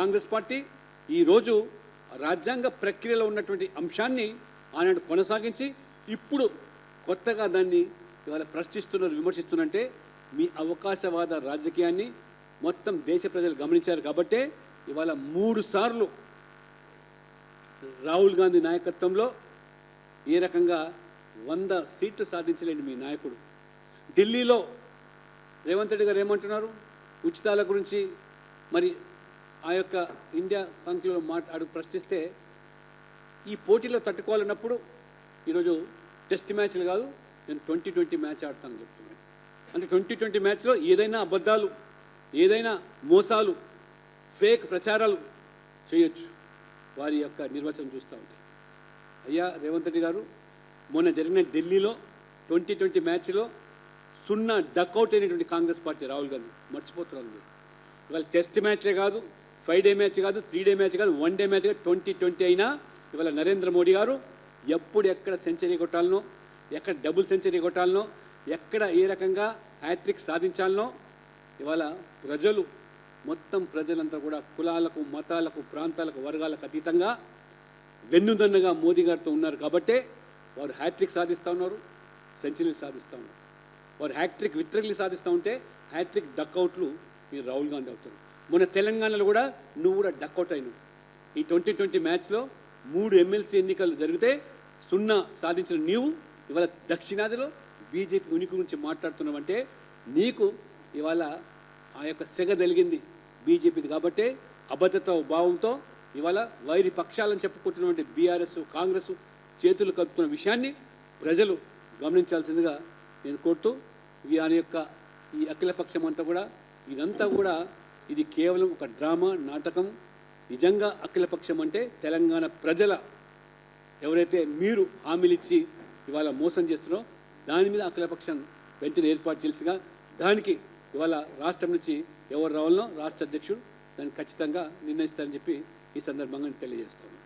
Congress party ఈరోజు రాజ్యాంగ ప్రక్రియలో ఉన్నటువంటి అంశాన్ని ఆనాడు కొనసాగించి ఇప్పుడు కొత్తగా దాన్ని ఇవాళ ప్రశ్నిస్తున్నారు, విమర్శిస్తున్నారంటే మీ అవకాశవాద రాజకీయాన్ని మొత్తం దేశ ప్రజలు గమనించారు కాబట్టే ఇవాళ 3 సార్లు రాహుల్ గాంధీ నాయకత్వంలో ఏ రకంగా 100 సీట్లు సాధించలేని మీ నాయకుడు ఢిల్లీలో రేవంత్ రెడ్డి గారు ఏమంటున్నారు ఉచితాల గురించి మరి ఆ యొక్క ఇండియా పంక్తిలో ప్రశ్నిస్తే ఈ పోటీలో తట్టుకోవాలన్నప్పుడు ఈరోజు టెస్ట్ మ్యాచ్లు కాదు నేను 2020 మ్యాచ్ ఆడతానని చెప్తున్నాను. అంటే 2020 మ్యాచ్లో ఏదైనా అబద్ధాలు, ఏదైనా మోసాలు, ఫేక్ ప్రచారాలు చేయొచ్చు. వారి యొక్క నిర్వచనం చూస్తూ ఉంటాయి. అయ్యా రేవంత్ రెడ్డి గారు మొన్న జరిగిన ఢిల్లీలో 2020 మ్యాచ్లో 0 డక్అవుట్ అయినటువంటి కాంగ్రెస్ పార్టీ రాహుల్ గాంధీ మర్చిపోతున్నారు మీరు. ఇవాళ టెస్ట్ మ్యాచ్లే కాదు, 5 డే మ్యాచ్ కాదు, 3 డే మ్యాచ్ కాదు, 1 డే మ్యాచ్ కాదు, 2020 అయినా ఇవాళ నరేంద్ర మోడీ గారు ఎప్పుడు ఎక్కడ సెంచరీ కొట్టాలనో, ఎక్కడ డబుల్ సెంచరీ కొట్టాలనో, ఎక్కడ ఏ రకంగా హ్యాట్రిక్ సాధించాలనో ఇవాళ ప్రజలు మొత్తం ప్రజలంతా కూడా కులాలకు, మతాలకు, ప్రాంతాలకు, వర్గాలకు అతీతంగా వెన్నుదన్నుగా మోదీ గారితో ఉన్నారు కాబట్టే వారు హ్యాట్రిక్ సాధిస్తూ ఉన్నారు, సెంచరీలు సాధిస్తూ ఉన్నారు. వారు హ్యాట్రిక్ విక్టరీలు సాధిస్తూ ఉంటే హ్యాట్రిక్ డక్అవుట్లు మీరు రాహుల్ గాంధీ అవుతారు. మొన్న తెలంగాణలో కూడా నువ్వు కూడా డక్అవుట్ అయినావు. ఈ 2020 మ్యాచ్లో 3 ఎమ్మెల్సీ ఎన్నికలు జరిగితే 0 సాధించిన నీవు ఇవాళ దక్షిణాదిలో బీజేపీ ఉనికి గురించి మాట్లాడుతున్నావంటే నీకు ఇవాళ ఆ యొక్క సెగ తెలిగింది బీజేపీది కాబట్టే అబద్ధత భావంతో ఇవాళ వైరి పక్షాలను చెప్పుకుంటున్నటువంటి బీఆర్ఎస్, కాంగ్రెస్ చేతులు కలుపుతున్న విషయాన్ని ప్రజలు గమనించాల్సిందిగా నేను కోరుతూ వారి యొక్క ఈ అఖిలపక్షం అంతా కూడా ఇదంతా కూడా ఇది కేవలం ఒక డ్రామా, నాటకం. నిజంగా అఖిలపక్షం అంటే తెలంగాణ ప్రజల ఎవరైతే మీరు హామీలు ఇచ్చి ఇవాళ మోసం చేస్తున్నారో దాని మీద అఖిలపక్షం వెంటనే ఏర్పాటు చేసిగా దానికి ఇవాళ రాష్ట్రం నుంచి ఎవరు రావాలనో రాష్ట్ర అధ్యక్షుడు దాన్ని ఖచ్చితంగా నిర్ణయిస్తారని చెప్పి ఈ సందర్భంగా తెలియజేస్తాను.